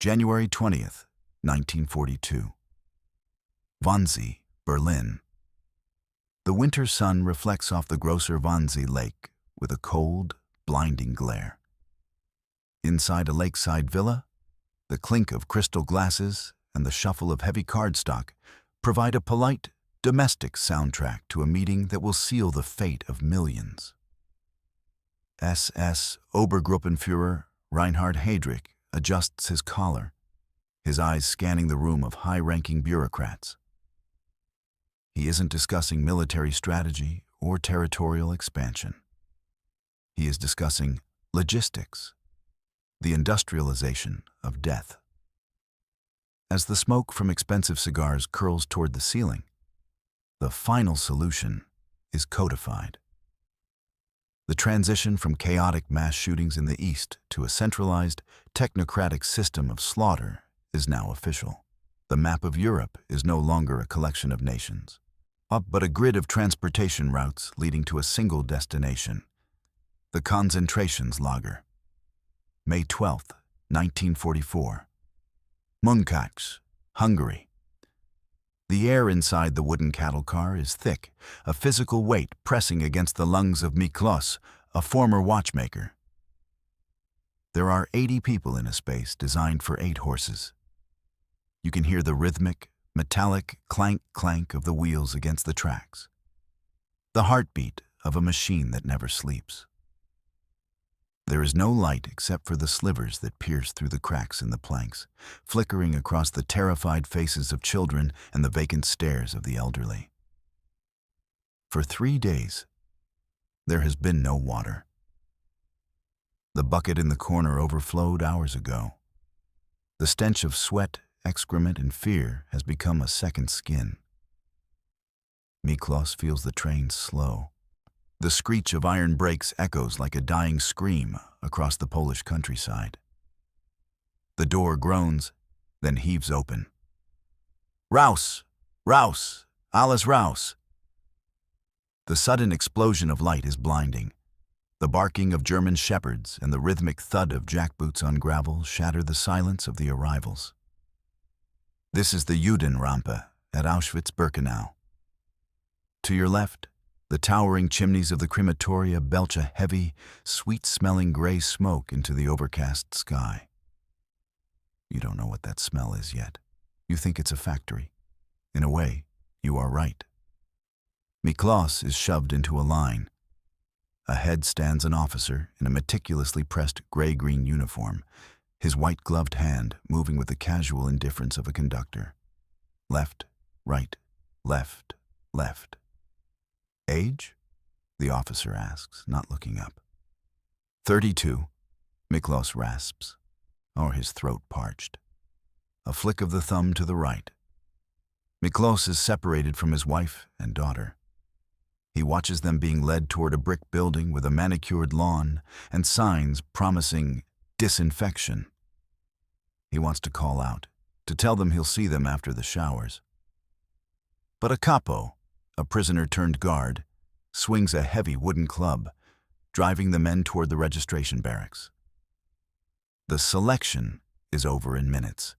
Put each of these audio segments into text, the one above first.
January 20th, 1942. Wannsee, Berlin. The winter sun reflects off the Grosser Wannsee Lake with a cold, blinding glare. Inside a lakeside villa, the clink of crystal glasses and the shuffle of heavy cardstock provide a polite, domestic soundtrack to a meeting that will seal the fate of millions. SS Obergruppenführer Reinhard Heydrich adjusts his collar, his eyes scanning the room of high-ranking bureaucrats. He isn't discussing military strategy or territorial expansion. He is discussing logistics, the industrialization of death. As the smoke from expensive cigars curls toward the ceiling, the final solution is codified. The transition from chaotic mass shootings in the East to a centralized, technocratic system of slaughter is now official. The map of Europe is no longer a collection of nations, but a grid of transportation routes leading to a single destination, the concentrations May 12, 1944. Munkacs, Hungary. The air inside the wooden cattle car is thick, a physical weight pressing against the lungs of Miklos, a former watchmaker. There are 80 people in a space designed for 8 horses. You can hear the rhythmic, metallic clank-clank of the wheels against the tracks, the heartbeat of a machine that never sleeps. There is no light except for the slivers that pierce through the cracks in the planks, flickering across the terrified faces of children and the vacant stares of the elderly. For 3 days, there has been no water. The bucket in the corner overflowed hours ago. The stench of sweat, excrement, and fear has become a second skin. Miklos feels the train slow. The screech of iron brakes echoes like a dying scream across the Polish countryside. The door groans, then heaves open. Raus! Raus! Alles raus! The sudden explosion of light is blinding. The barking of German shepherds and the rhythmic thud of jackboots on gravel shatter the silence of the arrivals. This is the Judenrampe at Auschwitz-Birkenau. To your left, the towering chimneys of the crematoria belch a heavy, sweet-smelling gray smoke into the overcast sky. You don't know what that smell is yet. You think it's a factory. In a way, you are right. Miklos is shoved into a line. Ahead stands an officer in a meticulously pressed gray-green uniform, his white-gloved hand moving with the casual indifference of a conductor. Left, right, left, left. Age? The officer asks, not looking up. 32, Miklos rasps, or his throat parched. A flick of the thumb to the right. Miklos is separated from his wife and daughter. He watches them being led toward a brick building with a manicured lawn and signs promising disinfection. He wants to call out, to tell them he'll see them after the showers. But a capo, a prisoner-turned-guard, swings a heavy wooden club, driving the men toward the registration barracks. The selection is over in minutes.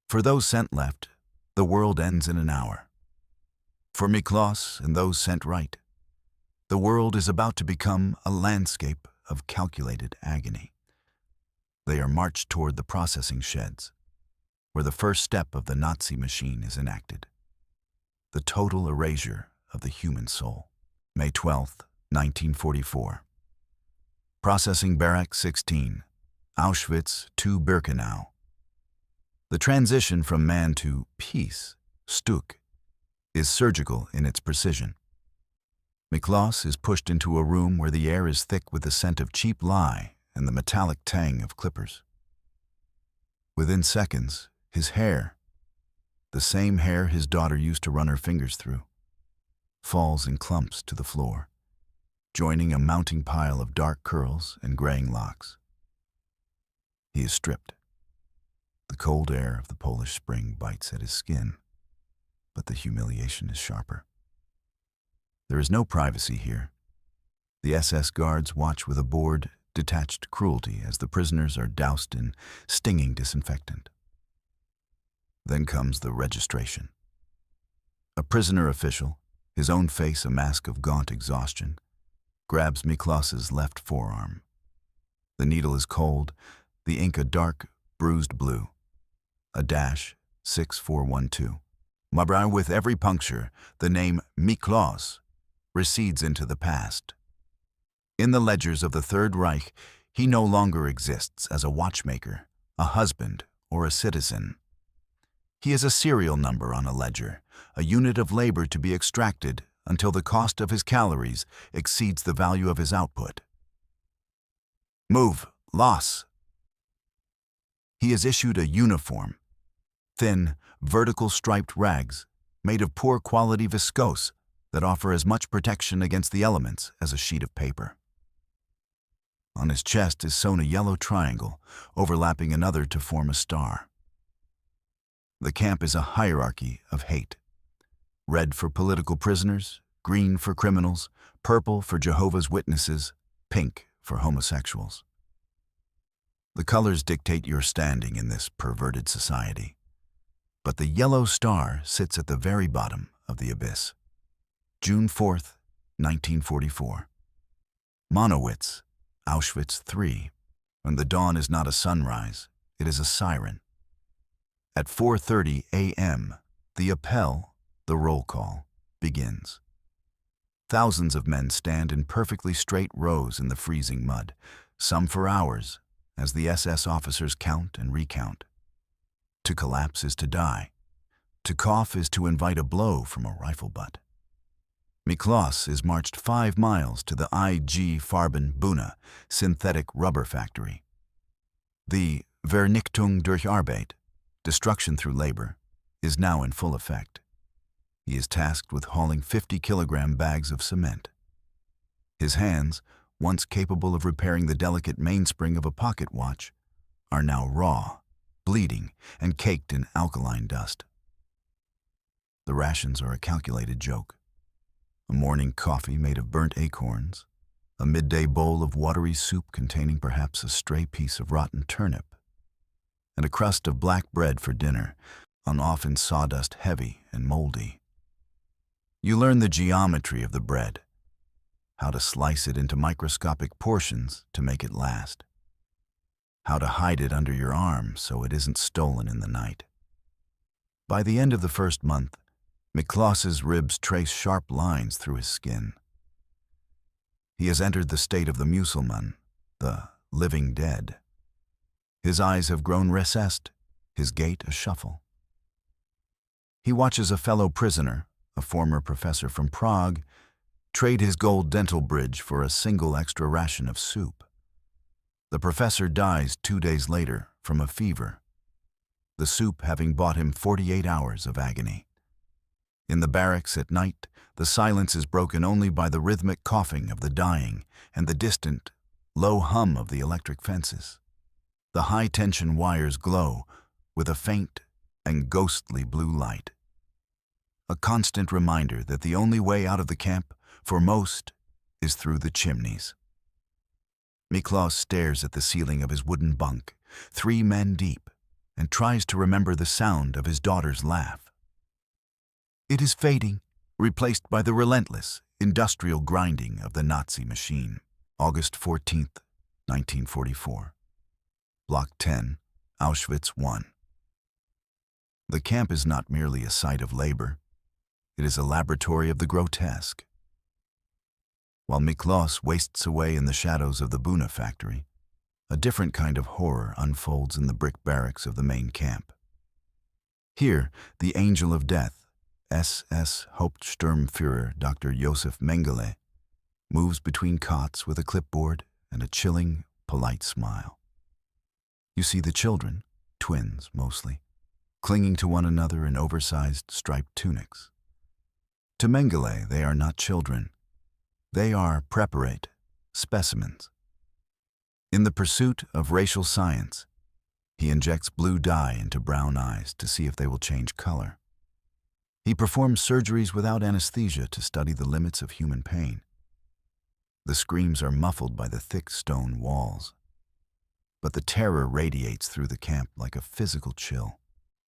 For those sent left, the world ends in an hour. For Miklos and those sent right, the world is about to become a landscape of calculated agony. They are marched toward the processing sheds, where the first step of the Nazi machine is enacted. The total erasure of the human soul. May 12, 1944. Processing Barrack 16, Auschwitz to Birkenau. The transition from man to peace, Stück, is surgical in its precision. Miklos is pushed into a room where the air is thick with the scent of cheap lye and the metallic tang of clippers. Within seconds, his hair, the same hair his daughter used to run her fingers through, falls in clumps to the floor, joining a mounting pile of dark curls and graying locks. He is stripped. The cold air of the Polish spring bites at his skin, but the humiliation is sharper. There is no privacy here. The SS guards watch with a bored, detached cruelty as the prisoners are doused in stinging disinfectant. Then comes the registration. A prisoner official, his own face a mask of gaunt exhaustion, grabs Miklos's left forearm. The needle is cold, the ink a dark, bruised blue. A dash, 6412. Mabra, with every puncture, the name Miklos recedes into the past. In the ledgers of the Third Reich, he no longer exists as a watchmaker, a husband, or a citizen. He is a serial number on a ledger, a unit of labor to be extracted until the cost of his calories exceeds the value of his output. Move, loss. He is issued a uniform, thin, vertical striped rags made of poor quality viscose that offer as much protection against the elements as a sheet of paper. On his chest is sewn a yellow triangle, overlapping another to form a star. The camp is a hierarchy of hate. Red for political prisoners, green for criminals, purple for Jehovah's Witnesses, pink for homosexuals. The colors dictate your standing in this perverted society. But the yellow star sits at the very bottom of the abyss. June 4th, 1944. Monowitz, Auschwitz III. When the dawn is not a sunrise, it is a siren. At 4:30 a.m., the appel, the roll call, begins. Thousands of men stand in perfectly straight rows in the freezing mud, some for hours, as the SS officers count and recount. To collapse is to die. To cough is to invite a blow from a rifle butt. Miklos is marched 5 miles to the IG Farben Buna synthetic rubber factory. The Vernichtung durch Arbeit, destruction through labor, is now in full effect. He is tasked with hauling 50-kilogram bags of cement. His hands, once capable of repairing the delicate mainspring of a pocket watch, are now raw, bleeding, and caked in alkaline dust. The rations are a calculated joke. A morning coffee made of burnt acorns, a midday bowl of watery soup containing perhaps a stray piece of rotten turnip, and a crust of black bread for dinner, on often sawdust heavy and moldy. You learn the geometry of the bread, how to slice it into microscopic portions to make it last, how to hide it under your arm so it isn't stolen in the night. By the end of the first month, Miklos's ribs trace sharp lines through his skin. He has entered the state of the Musulman, the living dead. His eyes have grown recessed, his gait a shuffle. He watches a fellow prisoner, a former professor from Prague, trade his gold dental bridge for a single extra ration of soup. The professor dies 2 days later from a fever, the soup having bought him 48 hours of agony. In the barracks at night, the silence is broken only by the rhythmic coughing of the dying and the distant, low hum of the electric fences. The high-tension wires glow with a faint and ghostly blue light. A constant reminder that the only way out of the camp, for most, is through the chimneys. Miklos stares at the ceiling of his wooden bunk, 3 men deep, and tries to remember the sound of his daughter's laugh. It is fading, replaced by the relentless, industrial grinding of the Nazi machine. August 14th, 1944. Block 10, Auschwitz I. The camp is not merely a site of labor. It is a laboratory of the grotesque. While Miklos wastes away in the shadows of the Buna factory, a different kind of horror unfolds in the brick barracks of the main camp. Here, the angel of death, SS Hauptsturmführer Dr. Josef Mengele, moves between cots with a clipboard and a chilling, polite smile. You see the children, twins mostly, clinging to one another in oversized striped tunics. To Mengele, they are not children. They are preparate, specimens. In the pursuit of racial science, he injects blue dye into brown eyes to see if they will change color. He performs surgeries without anesthesia to study the limits of human pain. The screams are muffled by the thick stone walls, but the terror radiates through the camp like a physical chill.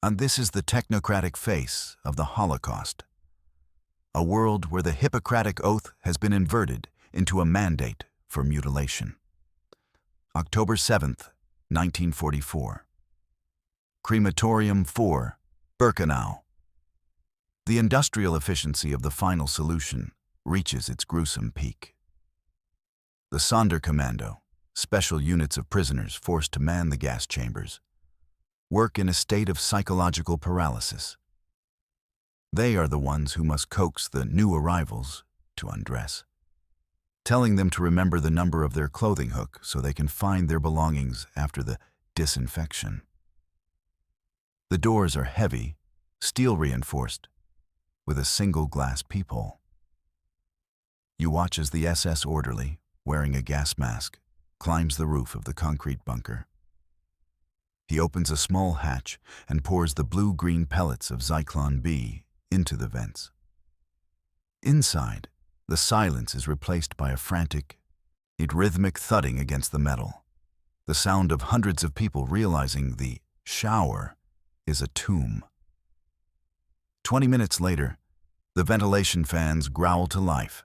And this is the technocratic face of the Holocaust, a world where the Hippocratic Oath has been inverted into a mandate for mutilation. October 7th, 1944. Crematorium 4, Birkenau. The industrial efficiency of the final solution reaches its gruesome peak. The Sonderkommando, special units of prisoners forced to man the gas chambers, work in a state of psychological paralysis. They are the ones who must coax the new arrivals to undress, telling them to remember the number of their clothing hook so they can find their belongings after the disinfection. The doors are heavy, steel-reinforced, with a single glass peephole. You watch as the SS orderly, wearing a gas mask, climbs the roof of the concrete bunker. He opens a small hatch and pours the blue-green pellets of Zyklon B into the vents. Inside, the silence is replaced by a frantic, rhythmic thudding against the metal, the sound of hundreds of people realizing the shower is a tomb. 20 minutes later, the ventilation fans growl to life.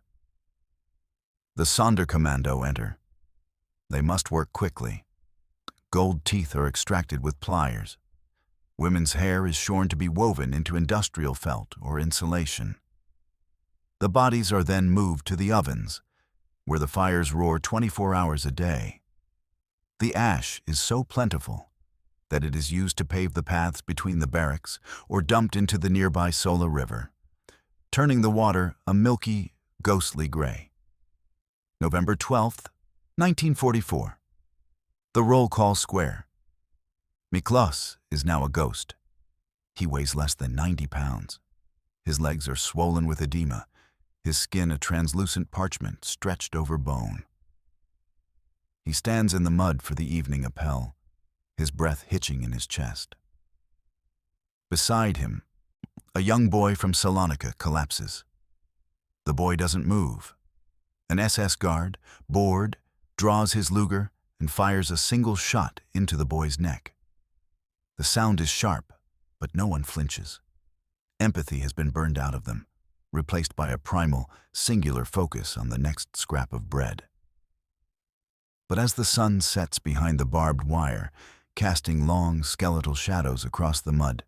The Sonderkommando enter. They must work quickly. Gold teeth are extracted with pliers. Women's hair is shorn to be woven into industrial felt or insulation. The bodies are then moved to the ovens, where the fires roar 24 hours a day. The ash is so plentiful that it is used to pave the paths between the barracks or dumped into the nearby Sola River, turning the water a milky, ghostly gray. November 12th, 1944. The roll call square. Miklos is now a ghost. He weighs less than 90 pounds. His legs are swollen with edema, his skin a translucent parchment stretched over bone. He stands in the mud for the evening appel, his breath hitching in his chest. Beside him, a young boy from Salonika collapses. The boy doesn't move. An SS guard, bored, draws his Luger and fires a single shot into the boy's neck. The sound is sharp, but no one flinches. Empathy has been burned out of them, replaced by a primal, singular focus on the next scrap of bread. But as the sun sets behind the barbed wire, casting long, skeletal shadows across the mud,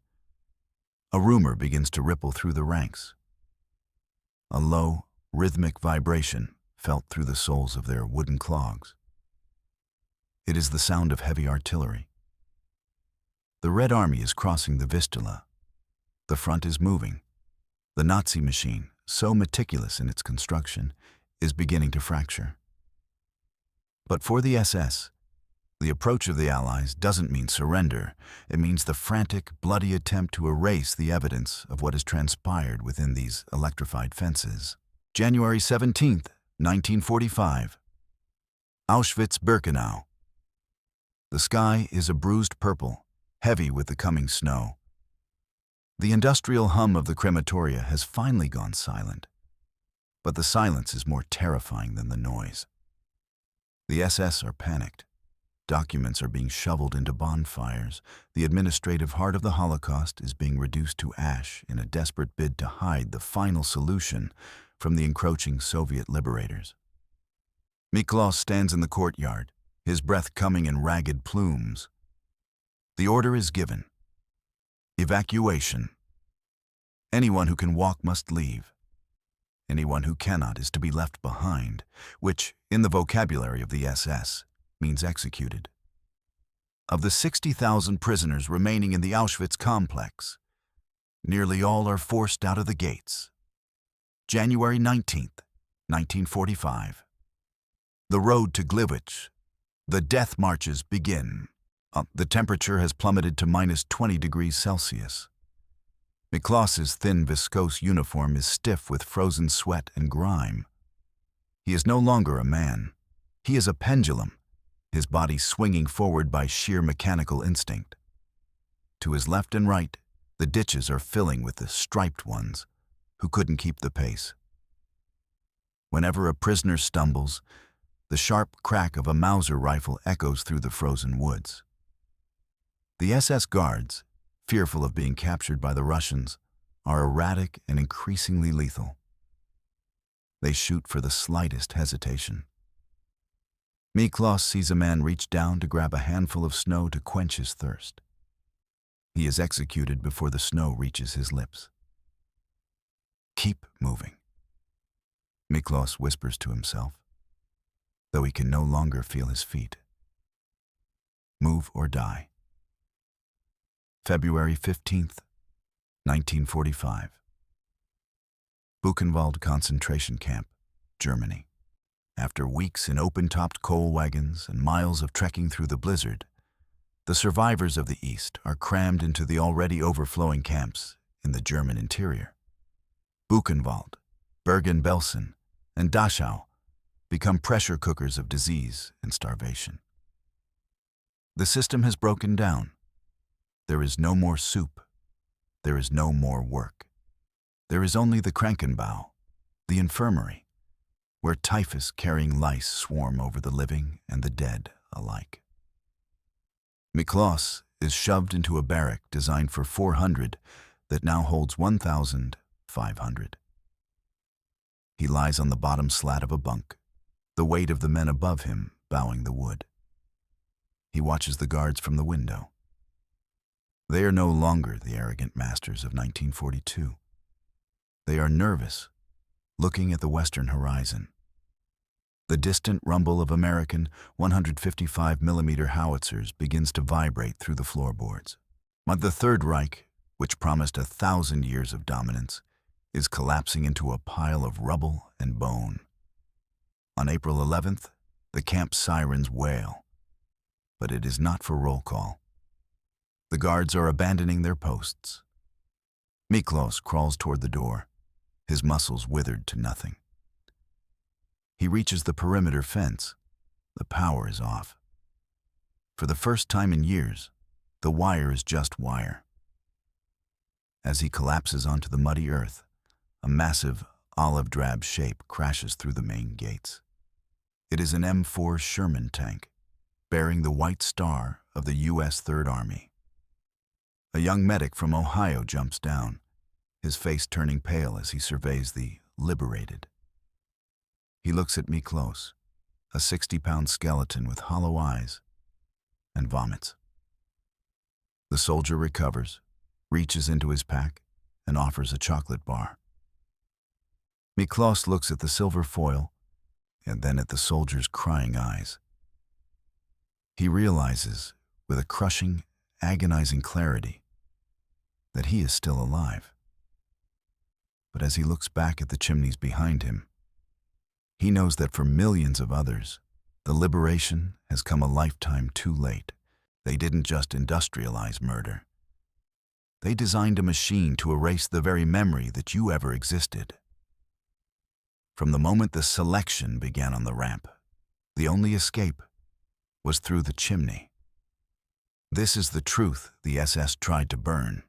a rumor begins to ripple through the ranks. A low, rhythmic vibration felt through the soles of their wooden clogs. It is the sound of heavy artillery. The Red Army is crossing the Vistula. The front is moving. The Nazi machine, so meticulous in its construction, is beginning to fracture. But for the SS, the approach of the Allies doesn't mean surrender. It means the frantic, bloody attempt to erase the evidence of what has transpired within these electrified fences. January 17th, 1945. Auschwitz-Birkenau. The sky is a bruised purple, heavy with the coming snow. The industrial hum of the crematoria has finally gone silent, but the silence is more terrifying than the noise. The SS are panicked. Documents are being shoveled into bonfires. The administrative heart of the Holocaust is being reduced to ash in a desperate bid to hide the final solution from the encroaching Soviet liberators. Miklos stands in the courtyard, his breath coming in ragged plumes. The order is given. Evacuation. Anyone who can walk must leave. Anyone who cannot is to be left behind, which, in the vocabulary of the SS, means executed. Of the 60,000 prisoners remaining in the Auschwitz complex, nearly all are forced out of the gates. January 19th, 1945. The road to Gliwice. The death marches begin. The temperature has plummeted to -20 degrees Celsius. Miklos's thin, viscose uniform is stiff with frozen sweat and grime. He is no longer a man. He is a pendulum, his body swinging forward by sheer mechanical instinct. To his left and right, the ditches are filling with the striped ones who couldn't keep the pace. Whenever a prisoner stumbles, the sharp crack of a Mauser rifle echoes through the frozen woods. The SS guards, fearful of being captured by the Russians, are erratic and increasingly lethal. They shoot for the slightest hesitation. Miklos sees a man reach down to grab a handful of snow to quench his thirst. He is executed before the snow reaches his lips. "Keep moving," Miklos whispers to himself, though he can no longer feel his feet. Move or die. February 15th, 1945. Buchenwald concentration camp, Germany. After weeks in open-topped coal wagons and miles of trekking through the blizzard, the survivors of the East are crammed into the already overflowing camps in the German interior. Buchenwald, Bergen-Belsen, and Dachau become pressure cookers of disease and starvation. The system has broken down. There is no more soup. There is no more work. There is only the Krankenbau, the infirmary, where typhus-carrying lice swarm over the living and the dead alike. Miklos is shoved into a barrack designed for 400 that now holds 1,500. He lies on the bottom slat of a bunk, the weight of the men above him bowing the wood. He watches the guards from the window. They are no longer the arrogant masters of 1942. They are nervous, looking at the western horizon. The distant rumble of American 155mm howitzers begins to vibrate through the floorboards. But the Third Reich, which promised 1,000 years of dominance, is collapsing into a pile of rubble and bone. On April 11th, the camp sirens wail, but it is not for roll call. The guards are abandoning their posts. Miklos crawls toward the door, his muscles withered to nothing. He reaches the perimeter fence. The power is off. For the first time in years, the wire is just wire. As he collapses onto the muddy earth, a massive olive-drab shape crashes through the main gates. It is an M4 Sherman tank, bearing the white star of the U.S. Third Army. A young medic from Ohio jumps down, his face turning pale as he surveys the liberated. He looks at Miklos, a 60-pound skeleton with hollow eyes, and vomits. The soldier recovers, reaches into his pack, and offers a chocolate bar. Miklos looks at the silver foil, and then at the soldier's crying eyes. He realizes, with a crushing, agonizing clarity, that he is still alive. But as he looks back at the chimneys behind him, he knows that for millions of others, the liberation has come a lifetime too late. They didn't just industrialize murder. They designed a machine to erase the very memory that you ever existed. From the moment the selection began on the ramp, the only escape was through the chimney. This is the truth the SS tried to burn.